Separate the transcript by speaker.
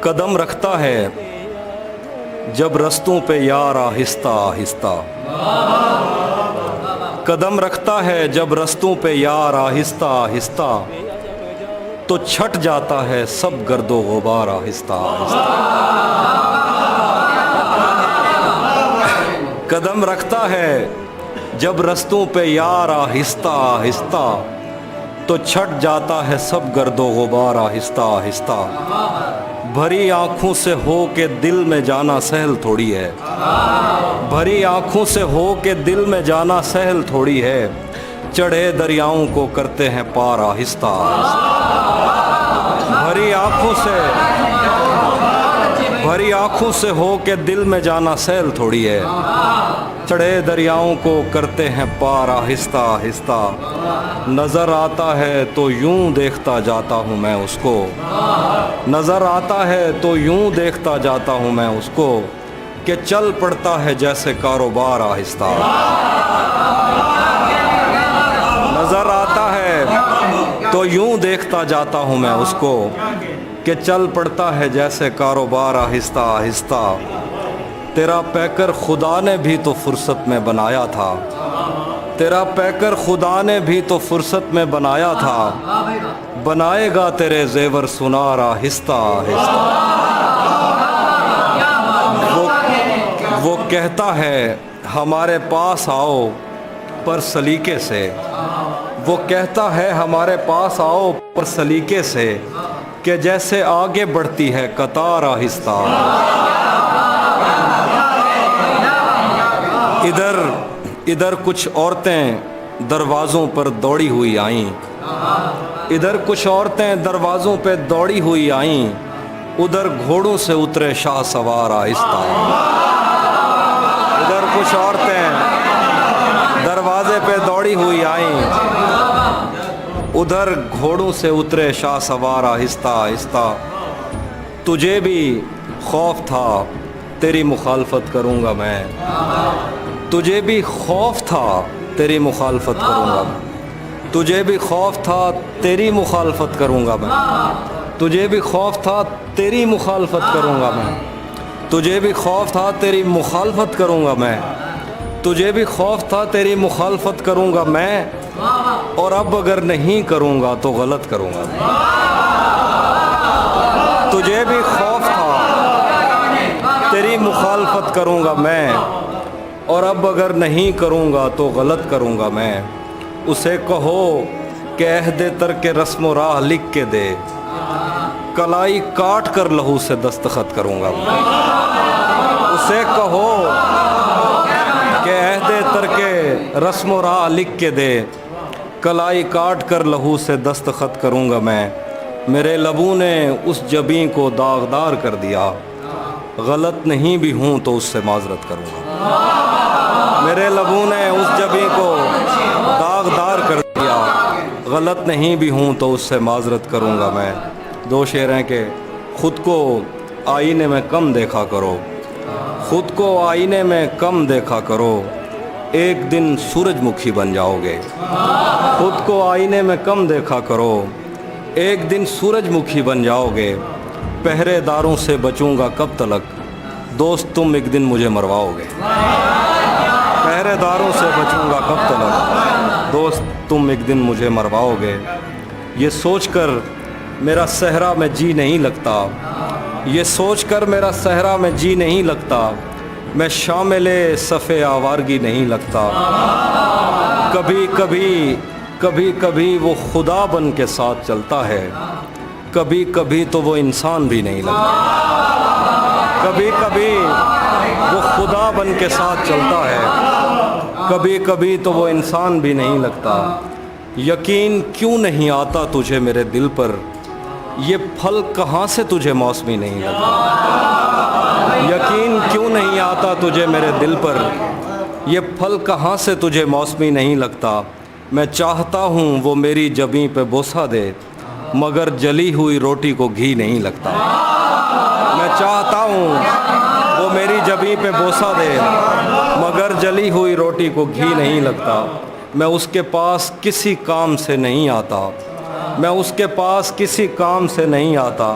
Speaker 1: قدم رکھتا ہے جب رستوں پہ یار آہستہ آہستہ، قدم رکھتا ہے جب رستوں پہ یار آہستہ آہستہ، تو چھٹ جاتا ہے سب گرد و غبار آہستہ آہستہ۔ قدم رکھتا ہے جب رستوں پہ یار آہستہ آہستہ، تو چھٹ جاتا ہے سب گرد و غبار آہستہ آہستہ۔ بھری آنکھوں سے ہو کے دل میں جانا سہل تھوڑی ہے، بھری آنکھوں سے ہو کے دل میں جانا سہل تھوڑی ہے، چڑھے دریاؤں کو کرتے ہیں پار آہستہ آہستہ۔ بھری آنکھوں سے ہو کے دل میں جانا سہل تھوڑی ہے، چڑھے دریاؤں کو کرتے ہیں پار آہستہ آہستہ۔ نظر آتا ہے تو یوں دیکھتا جاتا ہوں میں اس کو، نظر آتا ہے تو یوں دیکھتا جاتا ہوں میں اس کو، کہ چل پڑتا ہے جیسے کاروبار آہستہ۔ نظر آتا ہے تو یوں دیکھتا جاتا ہوں میں اس کو، کہ چل پڑتا ہے جیسے کاروبار آہستہ آہستہ۔ تیرا پیکر خدا نے بھی تو فرصت میں بنایا تھا، تیرا پیکر خدا نے بھی تو فرصت میں بنایا تھا، بنائے گا تیرے زیور سنار آہستہ آہستہ۔ وہ کہتا ہے ہمارے پاس آؤ پر سلیقے سے، وہ کہتا ہے ہمارے پاس آؤ پر سلیقے سے، کہ جیسے آگے بڑھتی ہے قطار آہستہ۔ ادھر کچھ عورتیں دروازوں پر دوڑی ہوئی آئیں، ادھر کچھ عورتیں دروازوں پہ دوڑی ہوئی آئیں، ادھر گھوڑوں سے اترے شاہ سوار آہستہ۔ ادھر کچھ عورتیں دروازے پہ دوڑی ہوئی آئیں، ادھر گھوڑوں سے اترے شاہ سوار آہستہ آہستہ۔ تجھے بھی خوف تھا تیری مخالفت کروں گا میں، تجھے بھی خوف تھا تیری مخالفت کروں گا میں، تجھے بھی خوف تھا تیری مخالفت کروں گا میں، تجھے بھی خوف تھا تیری مخالفت کروں گا میں، تجھے بھی خوف تھا تیری مخالفت کروں گا میں، تجھے بھی خوف تھا تیری مخالفت کروں گا میں، اور اب اگر نہیں کروں گا تو غلط کروں گا میں۔ تجھے بھی خوف تھا تیری مخالفت کروں گا میں، اور اب اگر نہیں کروں گا تو غلط کروں گا میں۔ اسے کہو کہ عہد ترک رسم و راہ لکھ کے دے، کلائی کاٹ کر لہو سے دستخط کروں گا میں۔ اسے کہو کہ عہد ترک رسم و راہ لکھ کے دے، کلائی کاٹ کر لہو سے دستخط کروں گا میں۔ میرے لبوں نے اس جبیں کو داغدار کر دیا، غلط نہیں بھی ہوں تو اس سے معذرت کروں گا۔ میرے لبوں نے اس جبیں کو داغدار کر دیا، غلط نہیں بھی ہوں تو اس سے معذرت کروں گا میں۔ دو شعر ہیں کہ خود کو آئینے میں کم دیکھا کرو، خود کو آئینے میں کم دیکھا کرو، ایک دن سورج مکھی بن جاؤ گے۔ خود کو آئینے میں کم دیکھا کرو، ایک دن سورج مکھی بن جاؤ گے۔ پہرے داروں سے بچوں گا کب تلک، دوست تم ایک دن مجھے مرواؤ گے۔ پہرے داروں سے بچوں گا کب تلک، دوست تم ایک دن مجھے مرواؤ گے۔ یہ سوچ کر میرا صحرا میں جی نہیں لگتا، یہ سوچ کر میرا صحرا میں جی نہیں لگتا، میں شامل صف آوارگی نہیں لگتا۔ کبھی کبھی کبھی کبھی وہ خدا بن کے ساتھ چلتا ہے، کبھی کبھی تو وہ انسان بھی نہیں لگتا۔ کبھی کبھی وہ خدا بن کے ساتھ چلتا ہے، کبھی کبھی تو وہ انسان بھی نہیں لگتا۔ یقین کیوں نہیں آتا تجھے میرے دل پر، یہ پھل کہاں سے تجھے موسمی نہیں لگتا۔ یقین کیوں نہیں آتا تجھے میرے دل پر، یہ پھل کہاں سے تجھے موسمی نہیں لگتا۔ میں چاہتا ہوں وہ میری جبیں پہ بوسہ دے، مگر جلی ہوئی روٹی کو گھی نہیں لگتا۔ میں چاہتا ہوں وہ میری جبیں پہ بوسہ دے، مگر جلی ہوئی روٹی کو گھی نہیں لگتا۔ میں اس کے پاس کسی کام سے نہیں آتا، میں اس کے پاس کسی کام سے نہیں آتا،